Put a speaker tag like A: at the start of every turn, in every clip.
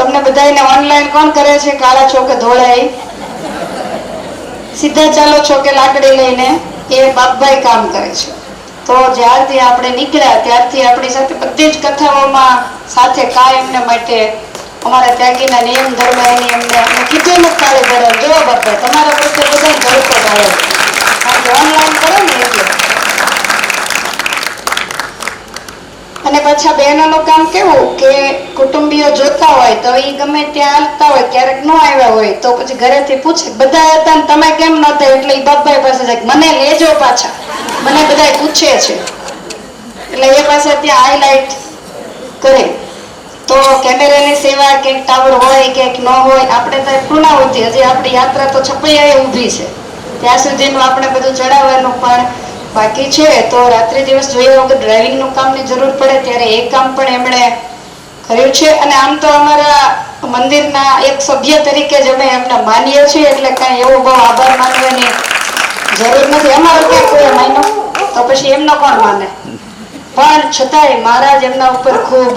A: તમને બધાને ઓનલાઈન કોણ કરે છે? કાળા છો કે ધોળા? સીધા ચાલો છો કે લાકડી લઈને? એ બાપભાઈ કામ કરે છે. તો જ્યારથી આપણે નીકળ્યા ત્યારથી આપણી સાથે બધી જ કથાઓમાં સાથે કાયમને માટે અમારા ત્યાગીના નિયમ ધર્મ એની અમને કીધું નથી તારે ઘરે જો બાપભાઈ તમારા પ્રત્યે બધા ઝડપો આવે કારણ કે ઓનલાઈન કરો ને એટલે. અને પાછા બહેનોનું કામ કેવું કે કુટુંબીઓ જોતા હોય તો એ ગમે ત્યાં હાલતા હોય, ક્યારેક ન આવ્યા હોય તો પછી ઘરેથી પૂછે બધા હતા ને તમે કેમ નહોતા, એટલે એ બાપભાઈ પાસે જાય મને લેજો પાછા, મને બધા પૂછે છે. એટલે એ પાસે ત્યાં હાઈલાઇટ કરે. તો કેમેરાની સેવા ક્યાંક ટાવર હોય ક્યાંક ન હોય, આપણે તો પૂર્ણાહુતિ હજી આપણી યાત્રા તો છપૈયા ઊભી છે ત્યાં સુધીનું આપણે બધું ચડાવવાનું પણ બાકી છે. તો રાત્રિ દિવસ જોયા વગર ડ્રાઇવિંગનું કામની જરૂર પડે ત્યારે એ કામ પણ એમણે કર્યું છે. અને આમ તો અમારા મંદિરના એક સભ્ય તરીકે જ અમે એમને માનીએ છીએ, એટલે કાંઈ એવો બહુ આભાર માનવાની જરૂર નથી. અમારો ક્યાં કોઈ માન્યો તો પછી એમનો કોણ માને, પણ છતાંય મહારાજ એમના ઉપર ખૂબ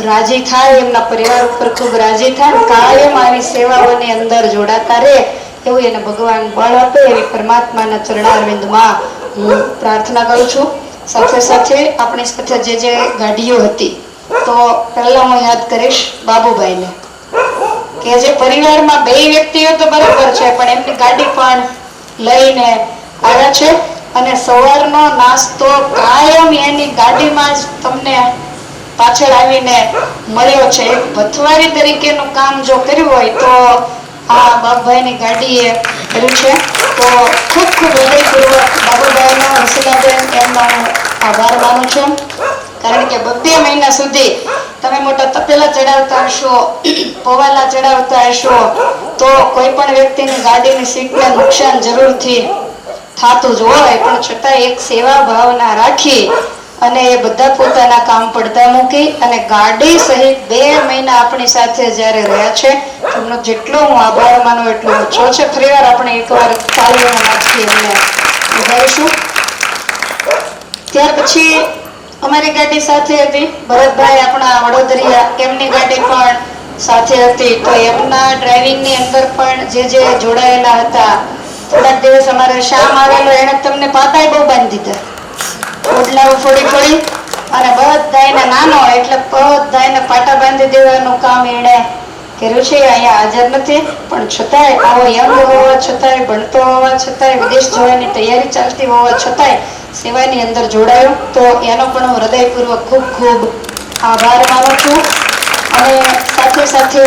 A: રાજી થાય, એમના પરિવાર ઉપર ખૂબ રાજી થાય, કાયમ આવી સેવાઓની અંદર જોડાતા રહે એવું એને ભગવાન બળ આપે એવી પરમાત્માના ચરણારવિંદમાં હું પ્રાર્થના કરું છું. સાથે સાથે આપણી સાથે જે જે ગાડીઓ હતી તો પહેલા હું યાદ કરીશ બાબુભાઈને કે જે પરિવારમાં બે વ્યક્તિઓ તો બરાબર છે પણ એમની ગાડી પણ લઈને આવ્યા છે અને સવારનો નાસ્તો કાયમ એની ગાડીમાં જ તમને પાછળ આવીને મળ્યો છે. એક ભથવારી તરીકેનું કામ જો કર્યું હોય તો આ બાબુભાઈની ગાડીએ કર્યું છે. તો ખૂબ ખૂબ હૃદયપૂર્વક બાબુભાઈનો હસીલાબેન એમનો આભાર માનું છું, કારણ કે 2 મહિના સુધી તમે મોટા તપેલા ચડાવતા હશો, પવાલા ચડાવતા હશો તો કોઈ પણ વ્યક્તિની ગાડીની સીટને નુકસાન જરૂરથી થતું જ હોય, પણ છતાં એક સેવા ભાવના રાખી અને એ બધા પોતાના કામ પડતા મૂકી અને ગાડી સહિત 2 મહિના આપણી સાથે જ્યારે રહ્યા છે એમનો જેટલો હું આભાર માનું એટલો ઓછો છે. ફરીવાર આપણે એકવાર તાળીઓના નાચથી એમને વધારીશું. ત્યાર પછી અમારી ગાડી સાથે હતી ભરતભાઈ આપણા વડોદરિયા, એમની ગાડી પણ સાથે હતી. તો એમના ડ્રાઇવિંગની અંદર પણ જે જે જોડાયેલા હતા, થોડાક દિવસ અમારે શામ આવેલો એને તમને પાતાય બહુ બાંધી દીધા, ઓડલાઓ ફોડી અને બધાને નાનો એટલે બધાને પાટા બાંધી દેવાનું કામ એણે કર્યું છે. અહીંયા હાજર નથી પણ છતાંય આવો યંગ હોવા છતાંય, ભણતો હોવા છતાંય, વિદેશ જવાની તૈયારી ચાલતી હોવા છતાંય સેવાની અંદર જોડાયો. તો એનો પણ હું હૃદયપૂર્વક ખૂબ ખૂબ આભાર માનું છું. અને સાથે સાથે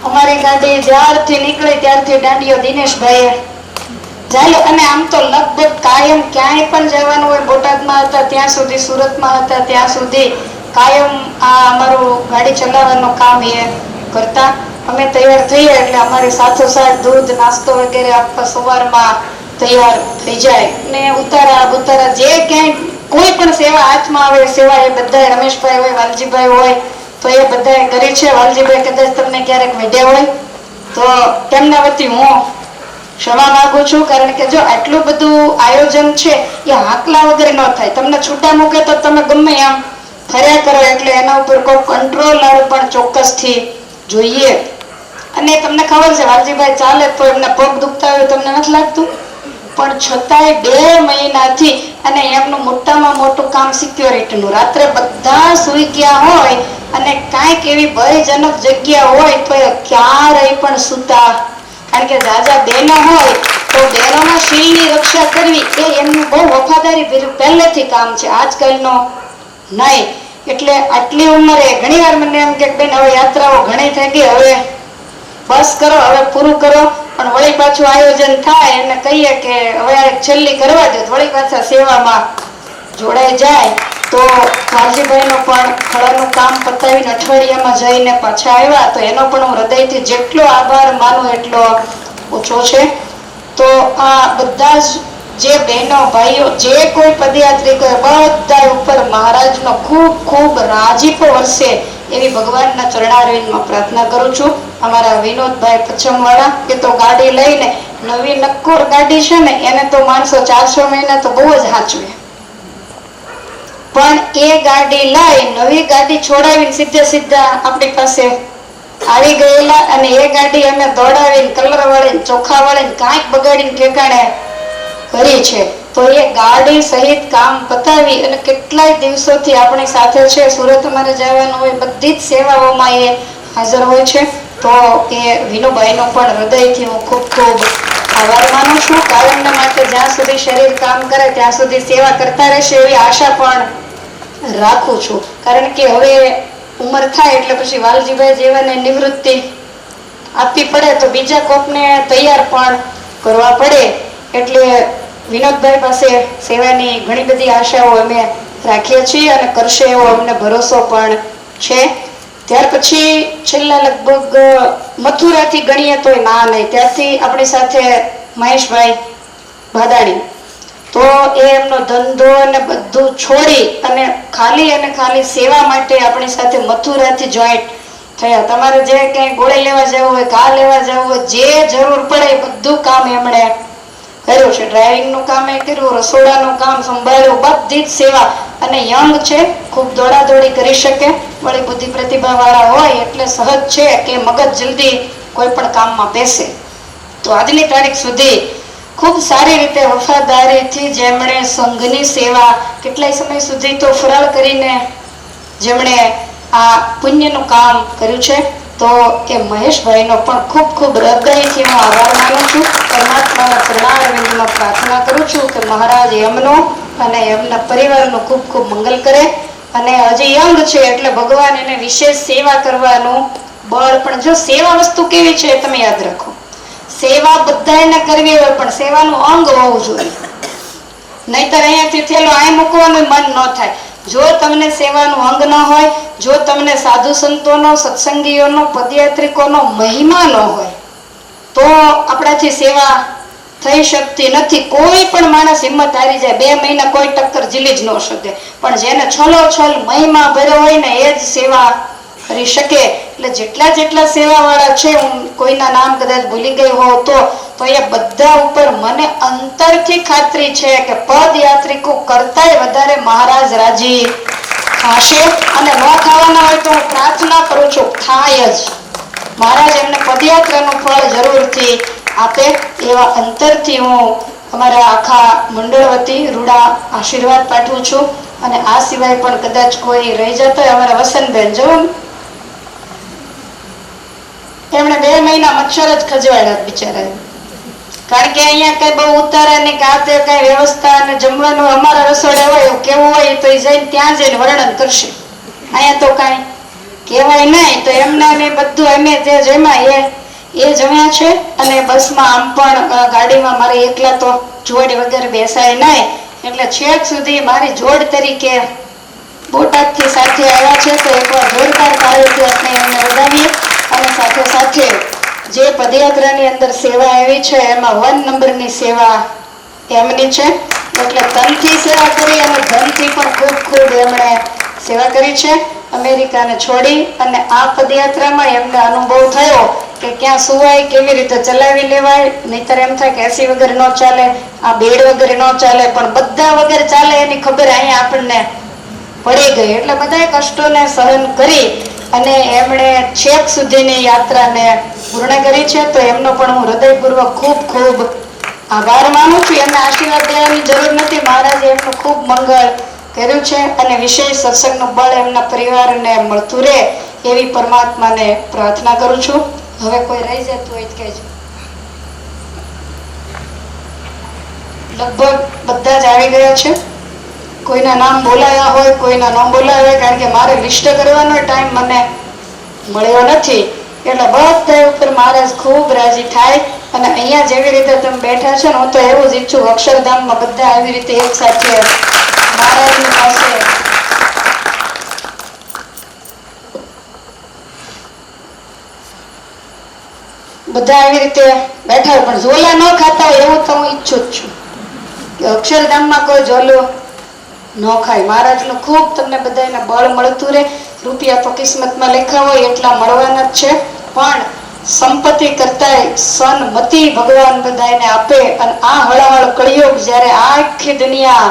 A: અમારી ગાડી જ્યારથી નીકળી ત્યારથી દાંડીઓ દિનેશભાઈએ ચાલો. અને આમ તો લગભગ કાયમ ક્યાંય પણ જવાનું હોય, બોટાદમાં હતા ત્યાં સુધી, સુરતમાં હતા ત્યાં સુધી કાયમ આ અમારું ગાડી ચલાવવાનું કામ એ કરતા. અમે તૈયાર થઈએ એટલે અમારી સાથોસાથ દૂધ નાસ્તો વગેરે આપવા સવારમાં તૈયાર થઈ જાય ને ઉતારા જે ક્યાંય કોઈ પણ સેવા હાથમાં આવે સેવા એ બધા રમેશભાઈ હોય, વાલજીભાઈ હોય તો એ બધા કરી છે. વાલજીભાઈ કદાચ તમને ક્યારેક મળ્યા હોય તો તેમના વતી હું ક્ષમા માંગુ છું, કારણ કે જો આટલું બધું આયોજન છે એ હાકલા વગર ન થાય. તમને છૂટા મૂકે તો તમે ગમે આમ ફર્યા કરો, એટલે એના ઉપર કોઈ કંટ્રોલર પણ ચોક્કસથી જોઈએ. અને તમને ખબર છે વાલજીભાઈ ચાલે તો એમને પગ દુખતા હોય તમને નથી લાગતું, પણ છતાંય 2 મહિનાથી અને એમનું મોટામાં મોટું કામ સિક્યોરિટીનું. રાત્રે બધા સૂઈ ગયા હોય અને કાંઈક એવી ભયજનક જગ્યા હોય તો એ ક્યારેય પણ સૂતા, કારણ કે જાજા બહેનો હોય તો બહેનોના શીલની રક્ષા કરવી એ એમનું બહુ વફાદારી પહેલેથી કામ છે, આજકાલનો નહીં. એટલે આટલી ઉંમરે ઘણી વાર મને એમ કે બેન હવે યાત્રાઓ ઘણી થઈ ગઈ, હવે બસ કરો, હવે પૂરું કરો, પણ વળી પાછું આયોજન થાય અને કહીએ કે હવે છેલ્લી કરવા દો, વળી પાછા સેવામાં જોડાઈ જાય. તો વાલજીભાઈનું પણ ખળાનું કામ પતાવીને અઠવાડિયામાં જઈને પાછા આવ્યા, તો એનો પણ હું હૃદયથી જેટલો આભાર માનું એટલો ઓછો છે. તો આ બધા જ જે બહેનો ભાઈઓ જે કોઈ પદયાત્રી કરે બધા ઉપર મહારાજનો ખૂબ ખૂબ રાજીપો વરસે એવી ભગવાનના ચરણારવિંદમાં પ્રાર્થના કરું છું. અમારા વિનોદભાઈ પચ્છમવાળા કે તો ગાડી લઈને, નવી નક્કોર ગાડી છે ને એને તો માણસો 4-6 મહિના તો બહુ જ સાચવે, પણ એ ગાડી લઈ નવી ગાડી છોડાવીને સીધા આપણી પાસે આવી ગયેલા અને એ ગાડી અમે દોડાવીને કલર વાળીને ચોખા વાળીને કાંઈક બગાડીને ઠેકાણે કરી છે. તો એ ગાડી સહિત કામ પતાવી અને કેટલાય દિવસોથી આપણી સાથે છે. સુરત અમારે જવાનું હોય, બધી જ સેવાઓમાં એ હાજર હોય છે. તો એ વિનુભાઈનો પણ હૃદયથી હું ખૂબ ખૂબ આભાર માનું છું. કાયમના માટે જ્યાં સુધી શરીર કામ કરે ત્યાં સુધી સેવા કરતા રહેશે એવી આશા પણ રાખું છું. કારણ કે હવે ઉંમર થાય એટલે પછી વાલજીભાઈ જેવાને નિવૃત્તિ આપવી પડે તો બીજા કોકને તૈયાર પણ કરવા પડે. એટલે વિનોદભાઈ પાસે સેવાની ઘણી બધી આશાઓ અમે રાખીએ છીએ અને કરશે એવો અમને ભરોસો પણ છે. ત્યાર પછી છેલ્લા લગભગ મથુરાથી ગણીએ તોય ના નહીં ત્યારથી આપણી સાથે મહેશભાઈ ભાદાણી, તો એ એમનો ધંધો અને બધું છોડી અને ખાલી સેવા માટે આપણી સાથે મથુરાથી જોઈન્ટ થયા. તમારે જે ક્યાંય ગોળે લેવા જવું હોય, ઘા લેવા જવું હોય, જે જરૂર પડે એ બધું કામ એમણે કર્યું છે. ડ્રાઇવિંગનું કામ એ કર્યું, રસોડાનું કામ સંભાળ્યું, બધી જ સેવા. અને યંગ છે, ખૂબ દોડાદોડી કરી શકે, વળી બુદ્ધિ પ્રતિભા વાળા હોય એટલે સહજ છે કે મગજ જલ્દી કોઈ પણ કામમાં બેસે. તો આજની તારીખ સુધી ખૂબ સારી રીતે વફાદારીથી જેમણે સંઘની સેવા કેટલાય સમય સુધી તો ફરાળ કરીને જેમણે આ પુણ્યનું કામ કર્યું છે. તો એ મહેશભાઈનો પણ ખૂબ ખૂબ હૃદયથી હું આભાર માનું છું. પરમાત્માના ચરણારવિંદમાં પ્રાર્થના કરું છું કે મહારાજ એમનો અને એમના પરિવારનું ખૂબ ખૂબ મંગલ કરે. અને હજી યંગ છે એટલે ભગવાન એને વિશેષ સેવા કરવાનું બળ પણ, જો સેવા વસ્તુ કેવી છે તમે યાદ રાખો, સેવા બધાને કરવી હોય પણ સેવાનું અંગ હોવું જોઈએ. નહીતર અહીંયાથી થેલો અહીં મૂકવાનું મન ન થાય. જો તમને સેવાનું અંગ ન હોય, જો તમને સાધુ સંતોનો, સત્સંગીઓનો, પદયાત્રિકોનો મહિમા ન હોય તો આપણાથી સેવા થઈ શકતી નથી. કોઈ પણ માણસ હિંમત હારી જાય, 2 મહિના કોઈ ટક્કર ઝીલી જ ન શકે, પણ જેને છલોછલ મહિમા ભર્યો હોય ને એ જ સેવા કરી શકે. એટલે જેટલા સેવા વાળા છે, હું કોઈના નામ કદાચ ભૂલી ગઈ હોઉં તો એ બધા ઉપર મને અંતરથી ખાતરી છે કે પદયાત્રિકો કરતાંય વધારે મહારાજ રાજી થશે. અને ન થવાના હોય તો હું પ્રાર્થના કરું છું થાય જ, મહારાજ એમને પદયાત્રાનું ફળ જરૂરથી આપે એવા અંતરથી હું અમારા આખા મંડળ વતી રૂડા આશીર્વાદ પાઠવું છું. અને આ સિવાય પણ કદાચ કોઈ રહી જતો હોય, અમારા વસંતબેન જો એમણે 2 મહિના મચ્છર જ ખજવાડ્યા બિચારા. કારણ કે અહીંયા કઈ બહુ ઉતારાની કાતે કઈ વ્યવસ્થા અને જમવાનું અમારા રસોડે હોય એવું કેવું હોય તો એ જઈને ત્યાં જઈને વર્ણન કરશે. અહીંયા તો કઈ કહેવાય નહીં. તો એમને બધું અમે જે જમ્યા એ જમ્યા છે. અને બસમાં આમ પણ ગાડીમાં મારે એકલા તો જોડ વગર બેસાય નહીં, એટલે છેક સુધી મારી જોડ તરીકે બોટાદથી સાથે આવ્યા છે. તો એકવાર જોરદાર તાળીઓથી આપણે એમને વધાવીએ. અને સાથે સાથે જે પદયાત્રાની અંદર સેવા આવી છે એમાં 1 નંબરની સેવા એમની છે. એટલે તનથી સેવા કરી અને ધનથી પણ ખૂબ ખૂબ એમણે સેવા કરી છે. અમેરિકાને છોડી અને આ પદયાત્રામાં એમને અનુભવ થયો કે ક્યાં સુવાય, કેવી રીતે ચલાવી લેવાય. નહીતર એમ થાય કે એસી વગર ન ચાલે, આ બેડ વગર ન ચાલે, પણ બધા વગર ચાલે એની ખબર અહીંયા આપણને પડી ગઈ. એટલે બધા કષ્ટોને સહન કરી અને એમણે છેક સુધીની યાત્રાને પૂર્ણ કરી છે. તો એમનો પણ હું હૃદયપૂર્વક ખૂબ ખૂબ આભાર માનું છું. એમને આશીર્વાદ દેવાની જરૂર નથી, મહારાજે એમનું ખૂબ મંગળ કર્યું છે. અને વિશેષ સત્સંગનું બળ એમના પરિવારને મળતું રહે એવી પરમાત્માને પ્રાર્થના કરું છું. હવે કોઈ રહી જતું હોય તો કહેજો. લગભગ બધા જ આવી ગયા છે. કોઈના નામ બોલાયા હોય, કોઈના ન બોલાયા હોય, કારણ કે મારે લિસ્ટ કરવાનો ટાઈમ મને મળ્યો નથી. એટલે બધા ઉપર મહારાજ ખૂબ રાજી થાય. અને અહીંયા જેવી રીતે તમે બેઠા છો ને, હું તો એવું જ ઈચ્છું અક્ષરધામમાં બધા આવી રીતે એક સાથે મહારાજની પાસે બધા આવી રીતે બેઠા હોય પણ ઝોલા ન ખાતા હોય એવું તો હું ઈચ્છું જ છું કે અક્ષરધામમાં કોઈ ઝોલો ન ખાય. મહારાજનું ખૂબ તમને બધાને બળ મળતું રહે. રૂપિયા તો કિસ્મતમાં લખ્યા હોય એટલા મળવાના જ છે, પણ સંપત્તિ કરતા સન્મતિ ભગવાન બધાને આપે. અને આ હળહળ કળિયુગ જ્યારે આખી દુનિયા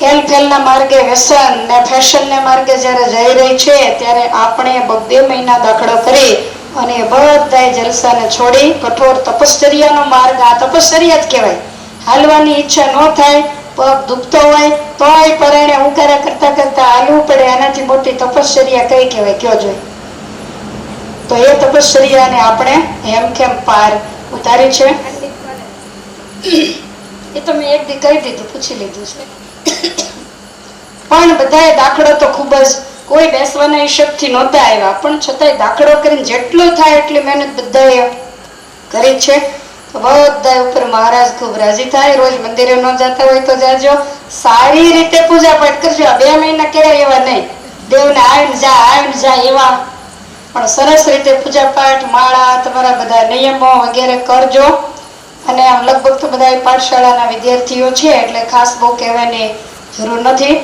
A: એલફેલના માર્ગે, વ્યસન ને ફેશનના માર્ગે જ્યારે જઈ રહી છે, ત્યારે આપણે 2 મહિના દાખલો કરી અને બધાય જલસાને છોડી કઠોર તપશ્ચર્યાનો માર્ગ, આ તપશ્ચર્યા જ કહેવાય. હાલવાની ઈચ્છા ન થાય, પગ દુખતો હોય તોય પરાણે ઉકારા કરતા કરતા હાલવું પડે, આનાથી મોટી તપશ્ચર્યા કઈ કહેવાય? કયો જોઈ. તો એ તપશ્ચર્યાને આપણે હેમખેમ પાર ઉતારી છે. એ તો મેં એક દી કહી દીધું, પૂછી લીધું છે. પણ બધાએ દાખલો તો ખૂબ જ, કોઈ બેસવાના હિસાબથી નહોતા આવ્યા, પણ છતાંય દાખલો કરીને જેટલું થાય એટલી મહેનત બધાએ કરી છે. બધા ઉપર મહારાજ ખૂબ રાજી થાય. રોજ મંદિરે ન જતા હોય તો જાજો, સારી રીતે પૂજા પાઠ કરજો. આ 2 મહિના કર્યા એવા નહીં, દેવને આવીને જા એવા, પણ સરસ રીતે પૂજા પાઠ, માળા, તમારા બધા નિયમો વગેરે કરજો. અને આમ લગભગ તો બધા પાઠશાળાના વિદ્યાર્થીઓ છે એટલે ખાસ બહુ કહેવાની જરૂર નથી.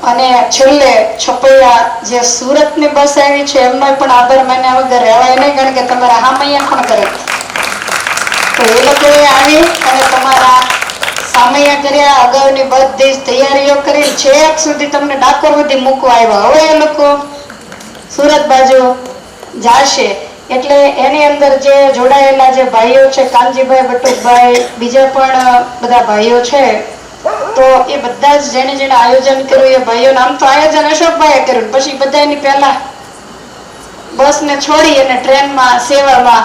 A: અને છેલ્લે છપૈયા જે સુરતની બસ આવી છે એમનો પણ આભાર માન્યા વગર રહેવાય નહીં, કારણ કે તમારા હામૈયા પણ કરે. તો એ લોકોએ આવી અને તમારા સામૈયા કર્યા, અગાઉની બધી જ તૈયારીઓ કરી, છેક સુધી તમને ડાકોર સુધી મૂકવા આવ્યા. હવે એ લોકો સુરત બાજુ જાશે એટલે એની અંદર જે જોડાયેલા જે ભાઈઓ છે, કાનજીભાઈ, બટુકભાઈ, બીજા પણ બધા ભાઈઓ છે, તો એ બધા જ જેને આયોજન કર્યું એ ભાઈઓ, નામ તો આયોજન અશોકભાઈએ કર્યું, પછી બધા એની પહેલા બસને છોડી અને ટ્રેનમાં સેવામાં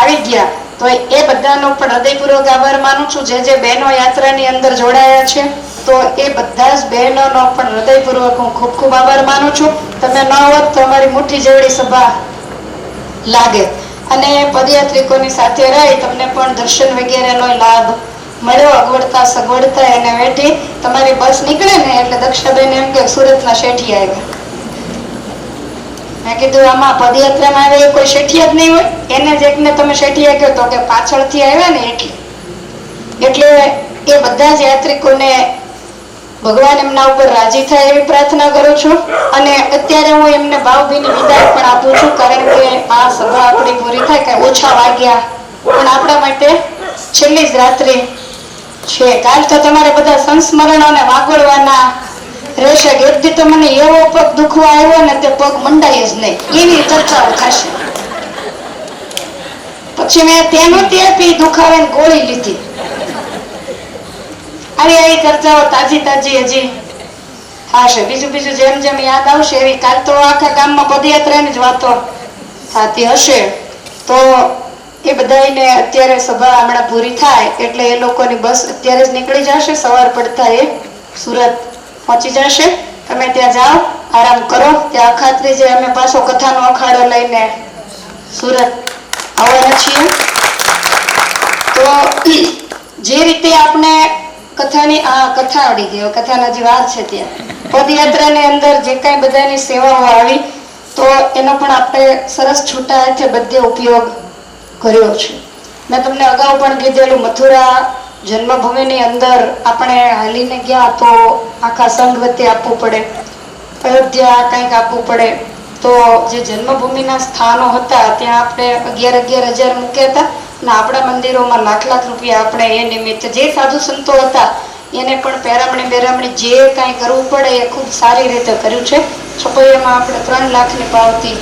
A: આવી ગયા. તો એ બધાનો પણ હૃદયપૂર્વક આભાર માનું છું. જે બહેનો યાત્રાની અંદર જોડાયા છે, તો એ બધા જ બહેનોનો પણ હૃદયપૂર્વક હું ખૂબ ખૂબ આભાર માનું છું. તમે ન હોત તો અમારી મુઠ્ઠી જેવડી સભા લાગે. અને પદયાત્રિકોની સાથે રહી તમને પણ દર્શન વગેરેનો લાભ મળ્યો. અગવડતા સગવડતા એને વેઠી તમારી બસ નીકળે ને એટલે દક્ષાબેન એમ કે સુરતના શેઠી આવ્યા. મેં કીધું આમાં પદયાત્રામાં આવે કોઈ શેઠિયા જ નહીં હોય, એને જ એકને તમે શેઠિયા કહો તો કે પાછળથી આવ્યા ને એટલે એ બધા જ યાત્રિકોને ભગવાન એમના ઉપર રાજી થાય એવી પ્રાર્થના કરું છું. અને અત્યારે હું એમને ભાવભીની વિદાય પણ આપું છું, કારણ કે આ સભા આપણી પૂરી થાય કે ઓછા વાગ્યા, પણ આપણા માટે છેલ્લી જ રાત્રિ છે. કાલ તો તમારે બધા સંસ્મરણોને વાગોળવાના રહેશે. એક તો મને એવો પગ દુખવા આવ્યો ને તે પગ મંડાય જ નહીં, એવી ચર્ચાઓ થશે. પછી મેં તેનું તે આપી દુખાવે ગોળી લીધી. આવી ચર્ચાઓ તાજી હજી થશે. બીજું જેમ જેમ યાદ આવશે એવી કાલ તો આખા ગામમાં પદયાત્રાની જ વાતો થતી હશે. તો એ બધાને અત્યારે સભા હમણાં પૂરી થાય એટલે એ લોકોની બસ અત્યારે જ નીકળી જશે. સવાર પડતા એ સુરત પહોંચી જશે. તમે ત્યાં જાઓ, આરામ કરો. ત્યાં અખાત્રી જે અમે પાછો કથાનો અખાડો લઈને સુરત આવવાના છીએ. તો જે રીતે આપણે કથાની કથા આવડી ગઈ, કથાના જે વાર છે ત્યાં પદયાત્રાની અંદર જે કાંઈ બધાની સેવાઓ આવી, તો એનો પણ આપણે સરસ છૂટા હાથે બધે ઉપયોગ કર્યો છે. મેં તમને અગાઉ પણ કીધેલું, મથુરા જન્મભૂમિની અંદર આપણે હાલીને ગયા તો આખા સંઘ વચ્ચે આપવું પડે, અયોધ્યા કંઈક આપવું પડે. તો જે જન્મભૂમિના સ્થાનો હતા ત્યાં આપણે 11,000 મૂક્યા હતા, અને આપણા મંદિરોમાં લાખ રૂપિયા આપણે એ નિમિત્તે જે સાધુ સંતો હતા એને પણ પેરામણી જે કાંઈ કરવું પડે એ ખૂબ સારી રીતે કર્યું છે. છપૈયામાં આપણે 3 લાખની પાવતી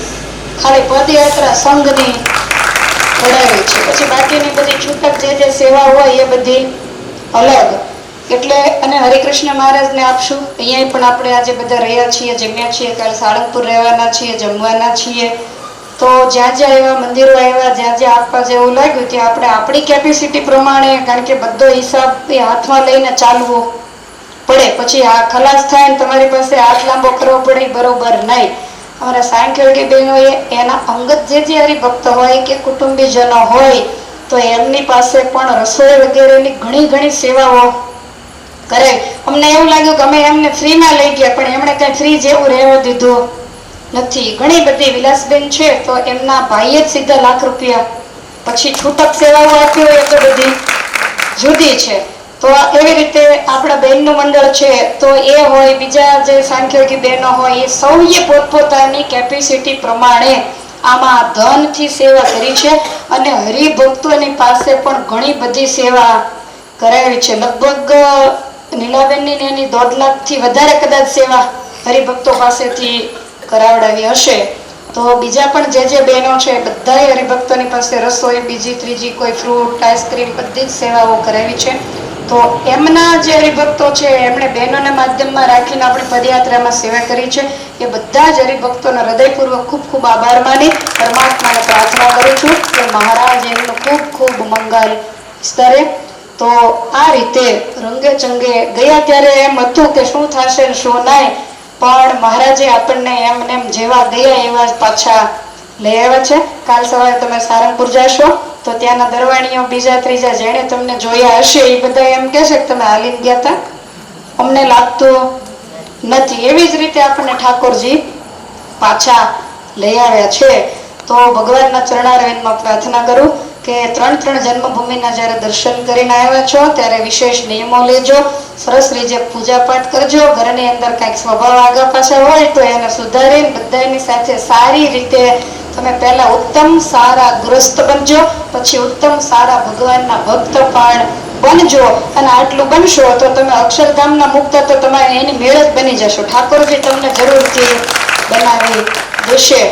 A: ખાલી પદયાત્રા સંઘની કઢાવી છે. પછી બાકીની બધી છૂટક જે સેવા હોય એ બધી અલગ. એટલે અને હરિકૃષ્ણ મહારાજને આપશું. અહીંયા પણ આપણે આજે બધા રહ્યા છીએ, જમ્યા છીએ, કાલે સાળંગપુર રહેવાના છીએ, જમવાના છીએ. તો જ્યાં એવા મંદિરો આવ્યા, જ્યાં આપવા જેવું લાગ્યું ત્યાં આપણે આપણી કેપેસિટી પ્રમાણે, કારણ કે બધો હિસાબ એ હાથમાં લઈને ચાલવું પડે. પછી આ ખલાસ થાય ને તમારી પાસે હાથ લાંબો કરવો પડે, બરોબર નહીં. અમારા સાંખ્યોગી બહેનોએ એના અંગત જે હરિભક્ત હોય કે કુટુંબીજનો હોય તો એમની પાસે પણ રસોઈ વગેરેની ઘણી સેવાઓ કરે. અમને એવું લાગ્યું કે અમે એમને ફ્રીમાં લઈ ગયા, પણ એમણે કઈ ફ્રી જેવું રહેવા દીધું નથી. ઘણી બધી વિલાસબેન છે તો એમના ભાઈએ જ સીધા લાખ રૂપિયા પછી છૂટક સેવાઓ આપી હોય તો બધી જુદી છે. તો એવી રીતે આપણા બહેનનું મંડળ છે તો એ હોય, બીજા જે સાંખ્યોગી બહેનો હોય એ સૌએ પોતપોતાની કેપેસિટી પ્રમાણે આમાં ધનથી સેવા કરી છે. અને હરિભક્તોની પાસે પણ ઘણી બધી સેવા કરાવી છે. લગભગ નીલાબેનની એની 1.5 લાખથી વધારે કદાચ સેવા હરિભક્તો પાસેથી કરાવડાવી હશે. તો બીજા પણ જે બહેનો છે બધાએ હરિભક્તોની પાસે રસોઈ, બીજી ત્રીજી કોઈ ફ્રૂટ, આઈસ્ક્રીમ બધી જ સેવાઓ કરાવી છે. તો એમના જે હરિભક્તો છે એમણે બહેનોને માધ્યમમાં રાખીને આપણી પદયાત્રામાં સેવા કરી છે. એ બધા જ હરિભક્તોનો હૃદયપૂર્વક ખૂબ ખૂબ આભાર માની પરમાત્માને પ્રાર્થના કરું છું કે મહારાજ એમનું ખૂબ ખૂબ મંગલ સ્તરે. તો આ રીતે રંગે ચંગે ગયા ત્યારે એમ હતું કે શું થશે ને શું નહીં, પણ મહારાજે આપણને એમને એમ જેવા ગયા એવા પાછા લઈ આવ્યા છે. કાલ સવારે તમે સારંગપુર જશો તો ત્યાંના દરવાણીઓ બીજા ત્રીજા જેણે તમને જોયા હશે એ બધા એમ કહેશે કે તમે હાલીને ગયા હતા, અમને લાગતું નથી. એવી જ રીતે આપણને ઠાકોરજી પાછા લઈ આવ્યા છે. તો ભગવાનના ચરણારવિંદમાં પ્રાર્થના કરું કે ત્રણ જન્મભૂમિના જ્યારે દર્શન કરીને આવ્યા છો ત્યારે વિશેષ નિયમો લેજો, સરસ રીતે પૂજા પાઠ કરજો. ઘરની અંદર કાંઈક સ્વભાવ આગા પાછા હોય તો એને સુધારીને બધાની સાથે સારી રીતે તમે પહેલા ઉત્તમ સારા ગૃહસ્થ બનજો, પછી ઉત્તમ સારા ભગવાનના ભક્ત પણ બનજો. અને આટલું બનશો તો તમે અક્ષરધામના મુક્ત તો તમારે એની મેળ જ બની જશો. ઠાકોરજી તમને જરૂરથી બનાવી દેશે.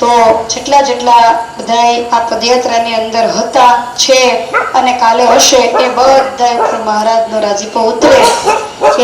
A: તો જેટલા બધા આ પદયાત્રાની અંદર હતા છે અને કાલે હશે એ બધા ઉપર મહારાજનો રાજીપો ઉતરે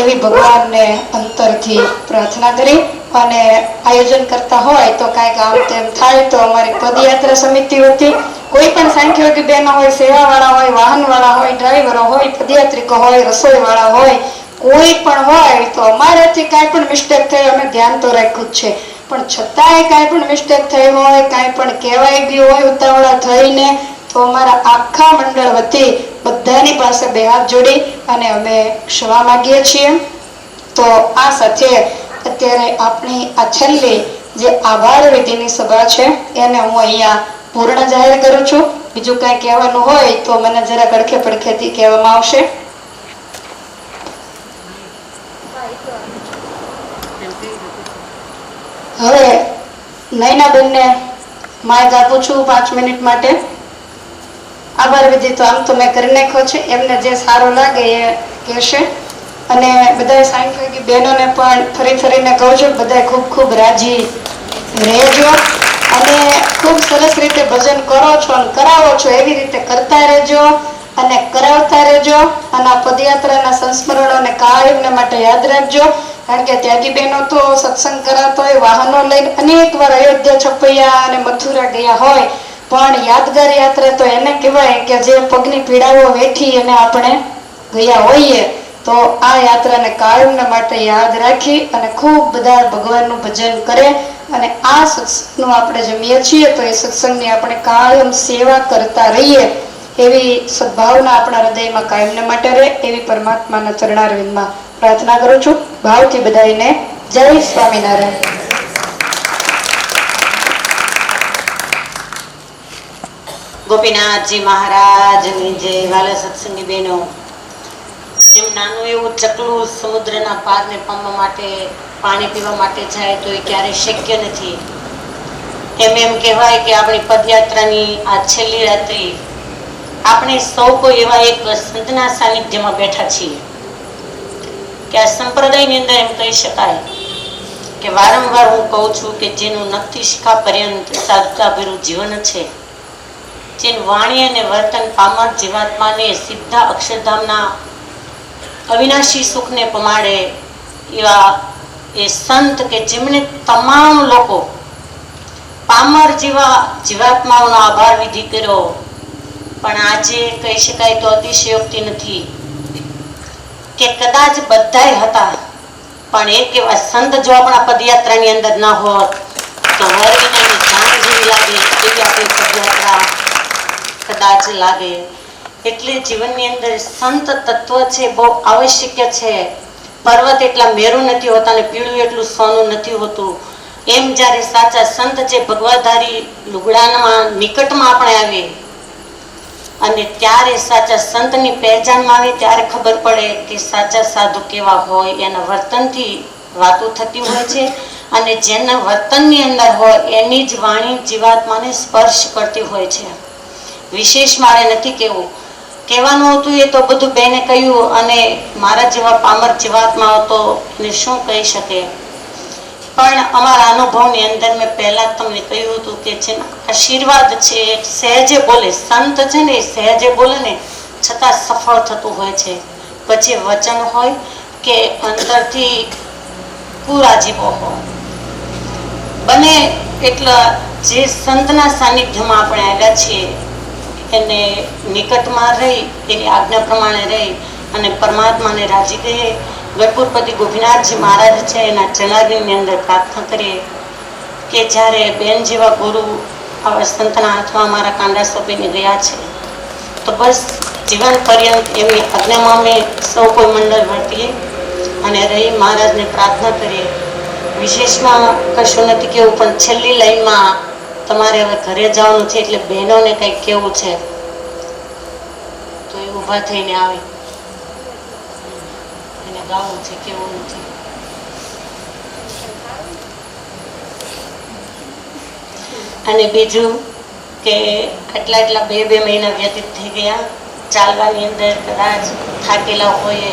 A: એવી ભગવાનને અંતરથી પ્રાર્થના કરી અને આયોજન કરતા હોય તો કાંઈક આમ તેમ થાય તો અમારી પદયાત્રા સમિતિ વતી કોઈ પણ સાંખ્યોગી બહેનો હોય, સેવાવાળા હોય, વાહનવાળા હોય, ડ્રાઈવરો હોય, પદયાત્રિકો હોય, રસોઈવાળા હોય, કોઈ પણ હોય તો અમારાથી કાંઈ પણ મિસ્ટેક થઈ અમે ધ્યાન તો રાખ્યું જ છે. પણ છતાંય કાંઈ પણ મિસ્ટેક થઈ હોય, કાંઈ પણ કહેવાય ગયું હોય ઉતાવળા થઈને તો અમારા આખા મંડળ વતી બધાની પાસે બે હાથ જોડી અને અમે ક્ષમા માગીએ છીએ. તો આ સાથે અત્યારે આપણી આ છેલ્લી જે આભાર વિધિની સભા છે એને હું અહીંયા પૂર્ણ જાહેર કરું છું. બીજું કાંઈ કહેવાનું હોય તો મને જરા કડખે પડખેથી કહેવામાં આવશે. હવે નયનાબેનને માઇક આપું છું 5 મિનિટ માટે. આભાર વિધિ તો આમ તો મેં કરી નાખ્યો છે, એમને જે સારું લાગે એ કહેશે. અને બધા સાંખ્યોગી બહેનોને પણ ફરીને કહું છું બધા ખૂબ ખૂબ રાજી રહેજો અને ખૂબ સરસ રીતે ભજન કરો છો અને કરાવો છો એવી રીતે કરતા રહેજો અને કરાવતા રહેજો. અને આ પદયાત્રાના સંસ્મરણોને કાયમને માટે યાદ રાખજો. કારણ કે ત્યાગી બહેનો તો સત્સંગ કરાતો હોય વાહનો લઈને અનેક વાર અયોધ્યા, છપૈયા અને મથુરા ગયા હોય, પણ યાદગાર યાત્રા તો એને કહેવાય કે જે પગની પીડાઓ વેઠી અને આપણે ગયા હોઈએ. તો આ યાત્રાને કાયમના માટે યાદ રાખી અને ખૂબ બધા ભગવાનનું ભજન કરે અને આ સત્સંગનું આપણે જમીએ છીએ તો એ સત્સંગની આપણે કાયમ સેવા કરતા રહીએ એવી સદભાવના આપણા હૃદયમાં કાયમને માટે રહે એવી પરમાત્માના ચરણારવિંદમાં પ્રાર્થના કરું છું. ભાવથી બધાને જય સ્વામિનારાયણ.
B: ગોપીનાથજી મહારાજની જય. વાલા સત્સંગી બહેનો, જેમ નાનું એવું ચકલું સમુદ્રના પારને પામવા માટે પાણી પીવા માટે જાય તો એ ક્યારેય શક્ય નથી, એમ કહેવાય કે આપણી પદયાત્રાની આ છેલ્લી રાત્રિ આપણે સૌ કોઈ એવા એક સંતના સાનિધ્યમાં બેઠા છીએ કે આ સંપ્રદાયની અંદર એમ કહી શકાય કે વારંવાર હું કહું છું કે જેનું નખથી શિખા પર્યંત સાધુતાભર્યું જીવન છે, જેનું વાણી અને વર્તન પામર જીવાત્માને સીધા અક્ષરધામના અવિનાશી સુખને પમાડે એવા એ સંત કે જેમણે તમામ લોકો પામર જેવા જીવાત્માઓનો આભાર વિધિ કર્યો. પણ આજે કહી શકાય તો અતિશયોક્તિ નથી કે કદાચ બધાય હતા પણ એક એવા સંત જો આપણા પદયાત્રાની અંદર ન હોત તો હરવિનાની જાન જેવી લાગે એવી આપણી પદયાત્રા કદાચ લાગે. એટલે જીવનની અંદર સંત તત્વ છે બહુ આવશ્યક છે. પર્વત એટલા મેરુ નથી હોતા અને પીળું એટલું સોનું નથી હોતું. એમ જ્યારે સાચા સંત છે ભગવાધારી લુગડાના નિકટમાં આપણે આવીએ અને ત્યારે સાચા સંતની પહેચાનમાં આવે ત્યારે ખબર પડે કે સાચા સાધુ કેવા હોય. એના વર્તનથી વાતો થતી હોય છે અને જેના વર્તનની અંદર હોય એની જ વાણી જીવાત્માને સ્પર્શ કરતી હોય છે. વિશેષ મારે નથી કહેવાનું હતું એ તો બધું બેને કહ્યું અને મારા જેવા પામર જીવાત્માઓ તો એને શું કહી શકે. પણ અમારા અનુભવની અંદર મેં પહેલા તમને કહ્યું હતું કે જેના આશીર્વાદ છે સહેજે બોલે, સંત છે ને સહેજે બોલે ને છતાં સફળ થતું હોય છે. પછી વચન હોય કે અંતરથી કુરાજીવો હોય, બને એટલા જે સંતના સાનિધ્યમાં આપણે આવ્યા છીએ એને નિકટમાં રહી, એની આજ્ઞા પ્રમાણે રહી અને પરમાત્માને રાજી કરીએ. ગઢપુરપતિ ગોપીનાથજી મહારાજ છે એના ચરણારવિંદની અંદર પ્રાર્થના કરીએ કે જ્યારે બેન જેવા ગુરુ આવા સંતના હાથમાં અમારા કાંડા સોંપીને ગયા છે તો બસ જીવન પર્યંત એમની આજ્ઞામાં અમે સૌ કોઈ મંડળ વર્તીએ અને રહી મહારાજને પ્રાર્થના કરીએ. વિશેષમાં કશું નથી કેવું, પણ છેલ્લી લાઈનમાં તમારે હવે ઘરે જવાનું છે એટલે બહેનોને કંઈક કેવું છે તો એ ઊભા થઈને આવે, એને ગાવું છે, કેવું નથી. અને બીજું કે આટલા બે મહિના વ્યતીત થઈ ગયા, ચાલવાની અંદર કદાચ થાકેલા હોઈએ,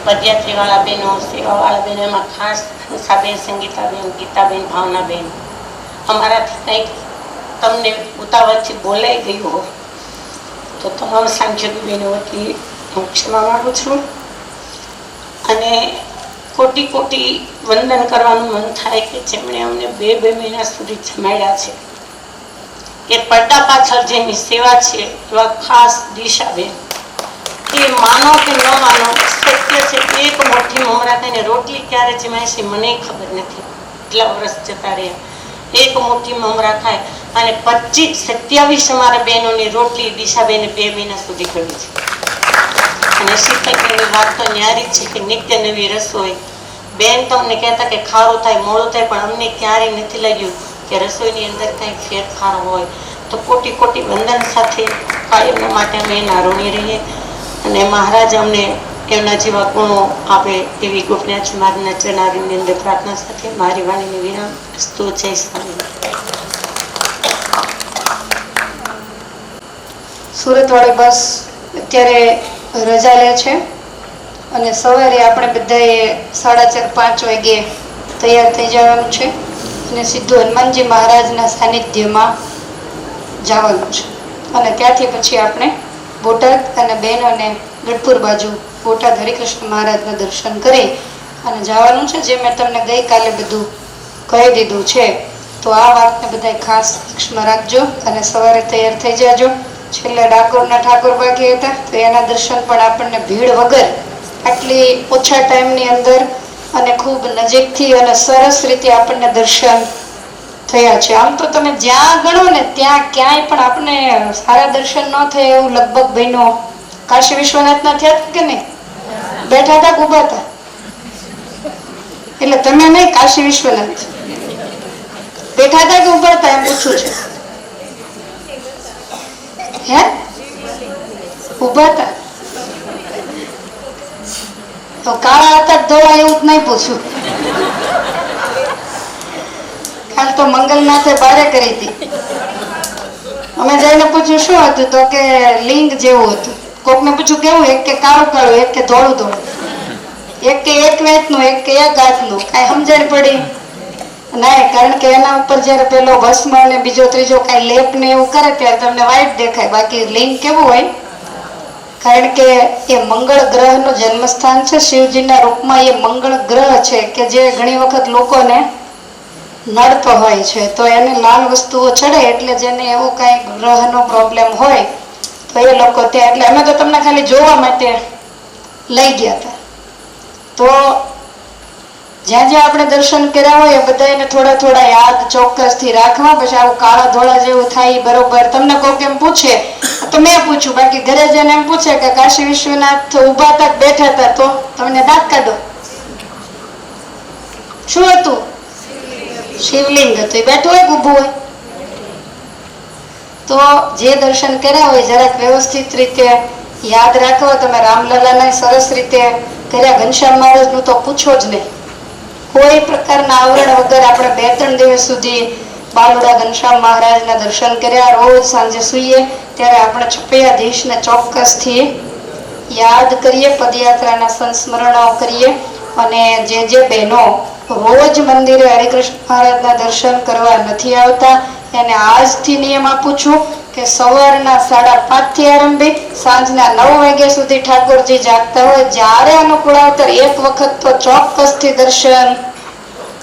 B: પદયાત્રીવાળા બહેનો, સેવાવાળા બહેનો, એમાં ખાસ હંસાબેન, સંગીતાબેન, ગીતાબેન, ભાવનાબેન, અમારાથી કંઈક તમને ઉતાવળથી બોલાઈ ગયું હોય તો તમામ સાંખ્યોગી બહેનો વતી હું ક્ષમા માગું છું. અને કોટી કોટી વંદન કરવાનું મન થાય કે જેમણે અમને બે મહિના સુધી જમાડ્યા છે. એ પડદા પાછળ જેની સેવા છે એવા ખાસ દિશાબેન, કે માનો કે ન માનો સત્ય છે, એક મોટી મમરા થઈને રોટલી ક્યારે જમાય છે મને ખબર નથી, એટલા વર્ષ જતા રહ્યા. એક મોટી મમરા ખાય અને 27 અમારા બહેનોની રોટલી દિશાબેને 2 મહિના સુધી કરી છે. અને શીતલબેનની વાત તો ન્યારી છે કે નિત્ય નવી રસોઈ. બેન તમને કહેતા કે ખારું થાય, મોડું થાય, પણ અમને ક્યારેય નથી લાગ્યું કે રસોઈની અંદર કંઈ ફેરફાર હોય. તો કોટી કોટી વંદન સાથે કાયમના માટે અમે એના ઋણી રહીએ અને મહારાજ અમને એમના જેવા ગુણો આપે એવી ગોપીનાથજી મહારાજના ચરણારવિંદની અંદર પ્રાર્થના સાથે મારી વાણીને વિરામ. અસ્તુ. જય સ્વામિનારાયણ.
A: સુરતવાળી બસ અત્યારે રજા લે છે અને સવારે આપણે બધાએ 4:30-5 વાગે તૈયાર થઈ જવાનું છે અને સીધું હનુમાનજી મહારાજના સાનિધ્યમાં જવાનું છે. અને ત્યાંથી પછી આપણે બોટાદ અને બહેનોને ગઢપુર બાજુ બોટાદ હરિકૃષ્ણ મહારાજના દર્શન કરી અને જવાનું છે. જે મેં તમને ગઈકાલે બધું કહી દીધું છે તો આ વાતને બધા ખાસ લક્ષમાં રાખજો અને સવારે તૈયાર થઈ જાજો. છેલ્લે ડાકોરના ઠાકોર બાકી હતા તો એના દર્શન પણ આપણને ભીડ વગર આટલી ઓછા ટાઈમની અંદર અને ખૂબ નજીકથી અને સરસ રીતે આપણને દર્શન થયા છે. આમ તો તમે જ્યાં ગણો ને ત્યાં ક્યાંય પણ આપણે સારા દર્શન ન થાય એવું લગભગ બહેનો કાશી વિશ્વનાથના થયા કે નહીં? બેઠા હતા કે ઊભા હતા? એટલે તમે નહીં, કાશી વિશ્વનાથ બેઠા હતા કે ઊભા હતા એમ પૂછું છું. હે? ઊભા હતા? તો કાળા હતા ધોળા એવું જ નહીં પૂછ્યું. કાલ તો મંગલનાથે બારે કરી હતી. અમે જઈને પૂછ્યું શું હતું તો કે લિંગ જેવું હતું. કોકને પૂછ્યું કેવું? એક કે કાળું કાળું, એક કે ધોળું ધોળું, એક કે એક વેચનું, એક કે એક હાથનું. કાંઈ સમજણ પડી નહીં, કારણ કે એના ઉપર જયારે પેલો ભસ્મ અને બીજો ત્રીજો કાંઈ લેપ ને એવું કરે ત્યારે તમને વ્હાઈટ દેખાય, બાકી લિંગ કેવું હોય? કારણ કે એ મંગળ ગ્રહનું જન્મસ્થાન છે. શિવજીના રૂપમાં એ મંગળ ગ્રહ છે કે જે ઘણી વખત લોકોને નડતો હોય છે. તો એને લાલ વસ્તુઓ ચડે એટલે જેને એવો કાંઈ ગ્રહનો પ્રોબ્લેમ હોય તો એ લોકો ત્યાં, એટલે અમે તો તમને ખાલી જોવા માટે લઈ ગયા હતા. તો જ્યાં જ્યાં આપણે દર્શન કર્યા હોય એ બધાને થોડા થોડા યાદ ચોક્કસથી રાખવા. પછી આવું કાળા ધોળા જેવું થાય બરોબર તમને કોઈક એમ પૂછે તો મેં પૂછ્યું, બાકી ઘરે જઈને એમ પૂછે કે કાશી વિશ્વનાથ ઊભા હતા બેઠા હતા તો તમને દાંત કાઢો. શું હતું? શિવલિંગ હતું. એ બેઠું હોય કે ઊભું હોય? તો જે દર્શન કર્યા હોય જરાક વ્યવસ્થિત રીતે યાદ રાખો. તમે રામલલાને સરસ રીતે કર્યા. ઘનશ્યામ મહારાજનું તો પૂછો જ નહીં. કોઈ પ્રકારના આવરણ વગર આપણે 2-3 દિવસ સુધી બાલુડા ઘનશ્યામ મહારાજના દર્શન કર્યા. રોજ સાંજે સૂઈએ ત્યારે આપણે છપૈયાધીશને ચોક્કસથી યાદ કરીએ, પદયાત્રાના સંસ્મરણો કરીએ. અને જે બહેનો રોજ મંદિરે હરિકૃષ્ણ મહારાજના દર્શન કરવા નથી આવતા એને આજથી નિયમ આપું છું કે સવારના 5:30 થી આરંભી સાંજના 9 વાગ્યા સુધી ઠાકોરજી જાગતા હોય જ્યારે અનુકૂળ આવતા એક વખત તો ચોક્કસથી દર્શન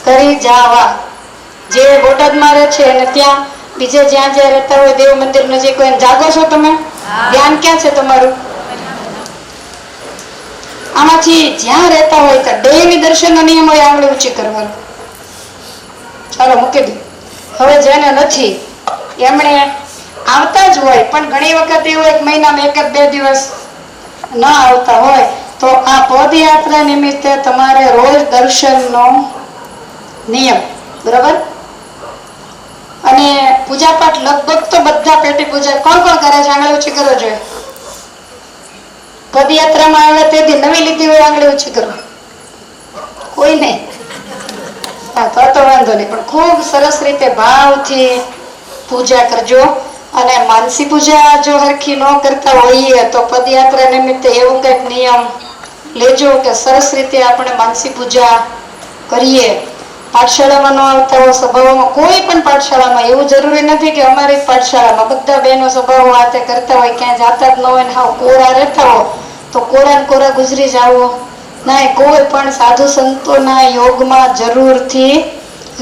A: કરી જાવા. જે બોટાદમાં રહે છે અને ત્યાં બીજે જ્યાં જ્યાં રહેતા હોય દેવ મંદિર નજીક હોય જાગો છો તમે? ધ્યાન ક્યાં છે તમારું? આમાંથી જ્યાં રહેતા હોય ત્યાં ડેલી દર્શન નો નિયમ હોય આંગળી ઊંચી કરવાનો. ચાલો મૂકી દો. હવે જેને નથી એમણે આવતા જ હોય પણ ઘણી વખત એવું એક મહિનામાં 1-2 દિવસ ન આવતા હોય તો આ પદયાત્રા નિમિત્તે તમારે રોજ દર્શનનો નિયમ, બરાબર? અને પૂજા પાઠ લગભગ તો બધા પેટી પૂજા કોણ કોણ કરે છે? આંગળી ઊંચી કરો જોઈએ. પદયાત્રામાં આવે તેથી નવી લીધી હોય આંગળી ઊંચી કરો. કોઈ નહીં? હા, તો વાંધો નહીં, પણ ખૂબ સરસ રીતે ભાવથી પૂજા કરજો. અને માનસી પૂજા જો હરખી ન કરતા હોઈએ તો પદયાત્રા નિમિત્તે એવું કંઈક નિયમ લેજો કે સરસ રીતે આપણે માનસી પૂજા કરીએ. પાઠશાળામાં ન આવતા હોય, સભાઓમાં, કોઈ પણ પાઠશાળામાં, એવું જરૂરી નથી કે અમારી પાઠશાળામાં બધા બહેનો સભાઓ વાતે કરતા હોય, ક્યાંય જાતા જ ન હોય ને હાવ કોરા રહેતા હોય તો કોરા ને કોરા ગુજરી જાવો ના. કોઈ પણ સાધુ સંતોના યોગમાં જરૂરથી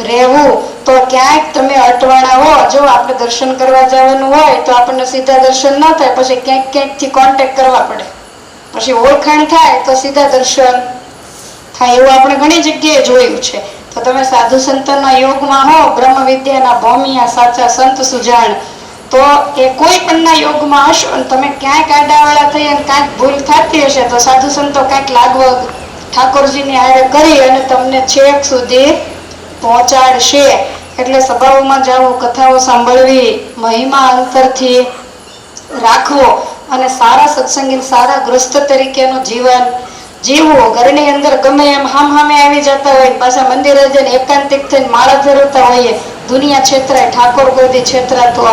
A: રહેવું. તો ક્યાંક તમે અટવાણા હો, જો આપણે દર્શન કરવા જવાનું હોય તો આપણને સીધા દર્શન ન થાય, પછી ક્યાંક ક્યાંકથી કોન્ટેક્ટ કરવા પડે, પછી ઓળખાણ થાય તો સીધા દર્શન થાય. એવું આપણે ઘણી જગ્યાએ જોયું છે. તો તમે સાધુ સંતોના યોગમાં હો, બ્રહ્મ વિદ્યાના ભૌમિયા સાચા સંત સુજાણ, તો એ કોઈ પણના યોગમાં હશો અને તમે ક્યાંક આડાવાળા થઈ અને કાંઈક ભૂલ થતી હશે તો સાધુ સંતો કાંઈક લાગવગ ઠાકોરજીની હારે કરી અને તમને છેક સુધી પહોંચાડશે. એટલે સભાઓમાં જવું, કથાઓ સાંભળવી, મહિમા અંતરથી રાખવો અને સારા સત્સંગી, સારા ગૃહસ્થ તરીકેનું જીવન જીવવું. ઘરની અંદર ગમે એમ હામે આવી જતા હોય, પાછા મંદિરે જઈને એકાંતિક થઈને માળા ફેરવતા હોઈએ, દુનિયા છેતરાય, ઠાકોર કોઈ છેતરાતો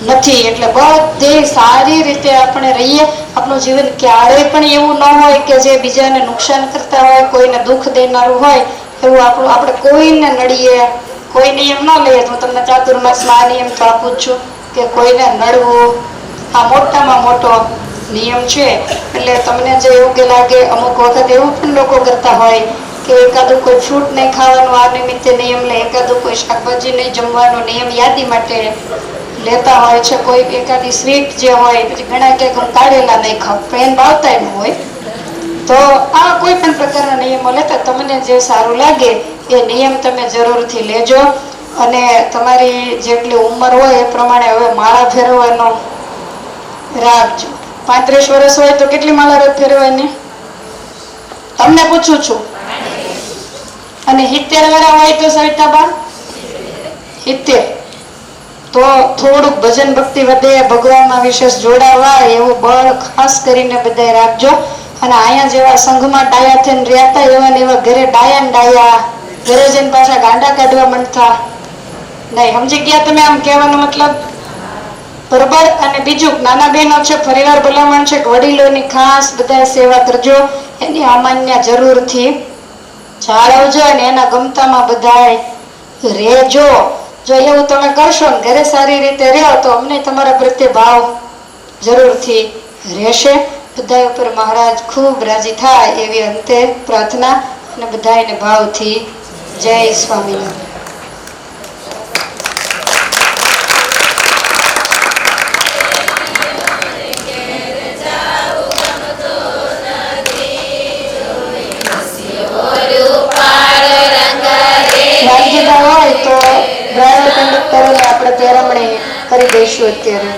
A: નથી. એટલે બધી સારી રીતે આપણે રહીએ. આપણું જીવન ક્યારેય પણ એવું ન હોય કે જે બીજાને નુકસાન કરતા હોય, કોઈને દુઃખ દેનારું હોય એવું આપણું. આપણે કોઈને નડીએ, કોઈ નિયમ ન લઈએ. હું તમને ચાતુર્માસમાં આ નિયમ તો આપું જ છું કે કોઈને નડવું આ મોટામાં મોટો નિયમ છે. એટલે તમને જે યોગ્ય લાગે, અમુક વખત એવું પણ લોકો કરતા હોય કે એકાદું કોઈ ફ્રૂટ નહીં ખાવાનું આ નિમિત્તે નિયમ લે, એકાદું કોઈ શાકભાજી નહીં જમવાનો નિયમ યાદી માટે લેતા હોય છે, કોઈ એકાદી સ્વીટ જે હોય, પછી ઘણા કે હું કાઢેલા નહીં ખાવ, પણ એને ભાવતા એમ હોય. તો આ કોઈ પણ પ્રકારના નિયમો લેતા તમને જે સારું લાગે એ નિયમ તમે જરૂરથી લેજો. અને તમારી જેટલી ઉંમર હોય એ પ્રમાણે હવે માળા ફેરવવાનો રાખજો. 35 વર્ષ હોય તો કેટલી માળા રોજ ફેરવવાની? તમને પૂછું છું. અને 70 વર્ષ હોય તો સવિતાબા 70, તો થોડુંક ભજન ભક્તિ વધે, ભગવાનના વિશેષ જોડાવા એવું બળ ખાસ કરીને બધા રાખજો. અને અહીંયા જેવા સંઘમાં ડાયા થઈને રહેતા એવા ને એવા ઘરે ડાયા ઘરે જઈને પાછા ગાંડા કાઢવા માંડતા નહીં. સમજી ગયા તમે આમ કહેવાનો મતલબ? બરોબર. અને બીજું, નાના બહેનો છે, ફરીવાર ભલામણ છે કે વડીલોની ખાસ બધા સેવા કરજો, એની અમાન્ય જરૂરથી જાળવજો અને એના ગમતામાં બધા રહેજો. જો એવું તમે કરશો ને ઘરે સારી રીતે રહ્યો તો અમને તમારા પ્રત્યે ભાવ જરૂરથી રહેશે. બધા ઉપર મહારાજ ખૂબ રાજી થાય એવી અંતે પ્રાર્થના અને બધાને ભાવથી જય સ્વામિનારાયણ. વાગીતા હોય તો બ્રાહ્મણ કંડક્ટરોને આપણે પેરમણી કરી દઈશું અત્યારે.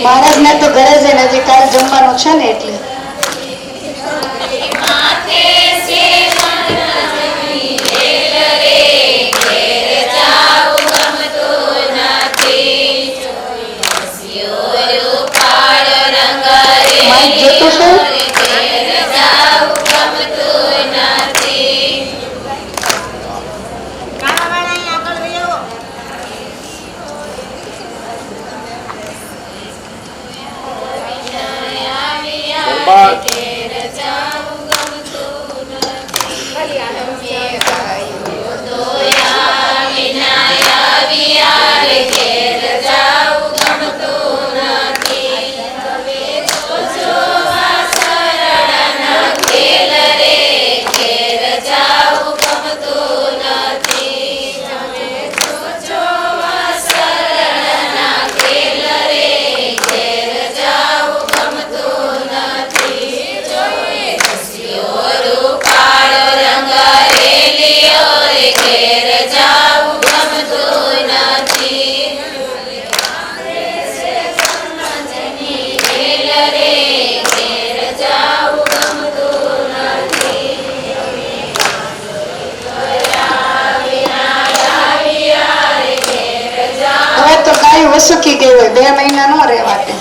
A: મહારાજને તો ઘરે જઈને હજી કાલ જમવાનું છે ને એટલે માઇક જોતું છે. હવે તો ગાયું વસુકી ગઈ હોય, 2 મહિના ન રહેવા દે.